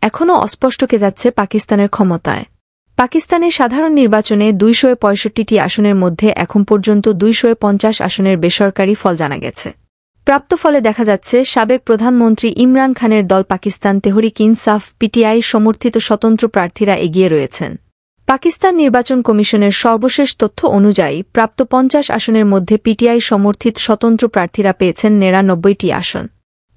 এখনও অস্পষ্ট কে যাচ্ছে পাকিস্তানের ক্ষমতায়। পাকিস্তানের সাধারণ নির্বাচনে 265টি আসনের মধ্যে এখন পর্যন্ত 250 আসনের বেসরকারি ফল জানা গেছে। প্রাপ্ত ফলে দেখা যাচ্ছে সাবেক প্রধানমন্ত্রী ইমরান খানের দল পাকিস্তান তেহরিক ইনসাফ পিটিআই সমর্থিত স্বতন্ত্র প্রার্থীরা এগিয়ে রয়েছেন। পাকিস্তান নির্বাচন কমিশনের সর্বশেষ তথ্য অনুযায়ী প্রাপ্ত 50 আসনের মধ্যে পিটিআই সমর্থিত স্বতন্ত্র প্রার্থীরা পেয়েছেন 99টি আসন।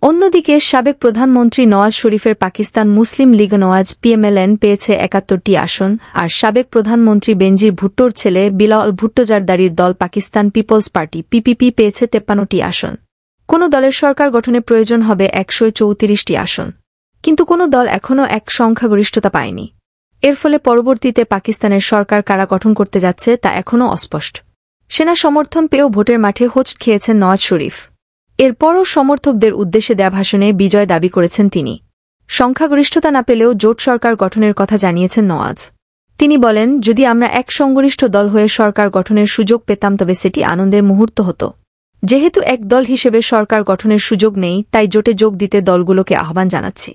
অন্যদিকে সাবেক প্রধানমন্ত্রী নওয়াজ শরীফের পাকিস্তান মুসলিম লীগ নওয়াজ পিএমএলএন পেয়েছে 71টি আসন, আর সাবেক প্রধানমন্ত্রী বেনজির ভুট্টোর ছেলে বিলাওয়াল ভুট্টো জারদারির দল পাকিস্তান পিপলস পার্টি পিপিপি পেয়েছে 53টি আসন। কোনো দলের সরকার গঠনে প্রয়োজন হবে 134টি আসন, কিন্তু কোনো দল এখনও এক সংখ্যাগরিষ্ঠতা পায়নি। এর ফলে পরবর্তীতে পাকিস্তানের সরকার কারা গঠন করতে যাচ্ছে তা এখনও অস্পষ্ট। সেনা সমর্থন পেয়েও ভোটের মাঠে হোঁচ খেয়েছেন নওয়াজ শরীফ। এরপরও সমর্থকদের উদ্দেশ্যে দেয়া ভাষণে বিজয় দাবি করেছেন তিনি। সংখ্যাগরিষ্ঠতা না পেলেও জোট সরকার গঠনের কথা জানিয়েছেন নওয়াজ। তিনি বলেন, যদি আমরা এক সংগরিষ্ঠ দল হয়ে সরকার গঠনের সুযোগ পেতাম তবে সেটি আনন্দের মুহূর্ত হতো। যেহেতু এক দল হিসেবে সরকার গঠনের সুযোগ নেই, তাই জোটে যোগ দিতে দলগুলোকে আহ্বান জানাচ্ছি।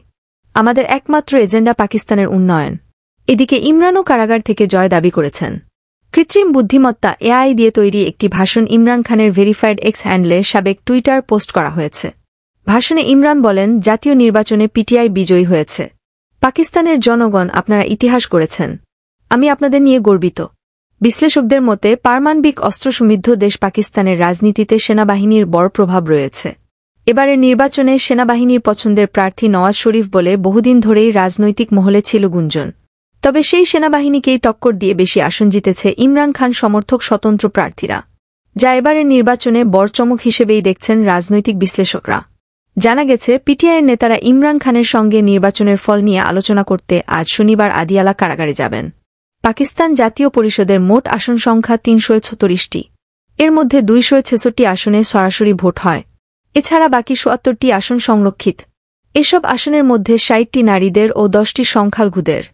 আমাদের একমাত্র এজেন্ডা পাকিস্তানের উন্নয়ন। এদিকে ইমরানও কারাগার থেকে জয় দাবি করেছেন। কৃত্রিম বুদ্ধিমত্তা এআই দিয়ে তৈরি একটি ভাষণ ইমরান খানের ভেরিফাইড এক্স হ্যান্ডলে সাবেক টুইটার পোস্ট করা হয়েছে। ভাষণে ইমরান বলেন, জাতীয় নির্বাচনে পিটিআই বিজয়ী হয়েছে। পাকিস্তানের জনগণ, আপনারা ইতিহাস গড়েছেন। আমি আপনাদের নিয়ে গর্বিত। বিশ্লেষকদের মতে পারমাণবিক অস্ত্রসমৃদ্ধ দেশ পাকিস্তানের রাজনীতিতে সেনাবাহিনীর বড় প্রভাব রয়েছে। এবারের নির্বাচনে সেনাবাহিনীর পছন্দের প্রার্থী নওয়াজ শরীফ বলে বহুদিন ধরেই রাজনৈতিক মহলে ছিল গুঞ্জন। তবে সেই সেনাবাহিনীকেই টক্কর দিয়ে বেশি আসন জিতেছে ইমরান খান সমর্থক স্বতন্ত্র প্রার্থীরা, যা এবারের নির্বাচনে বড় চমক হিসেবেই দেখছেন রাজনৈতিক বিশ্লেষকরা। জানা গেছে, পিটিআইয়ের নেতারা ইমরান খানের সঙ্গে নির্বাচনের ফল নিয়ে আলোচনা করতে আজ শনিবার আদিয়ালা কারাগারে যাবেন। পাকিস্তান জাতীয় পরিষদের মোট আসন সংখ্যা 336টি। এর মধ্যে 266 আসনে সরাসরি ভোট হয়। এছাড়া বাকি 77টি আসন সংরক্ষিত। এসব আসনের মধ্যে 60টি নারীদের ও 10টি সংখ্যালঘুদের।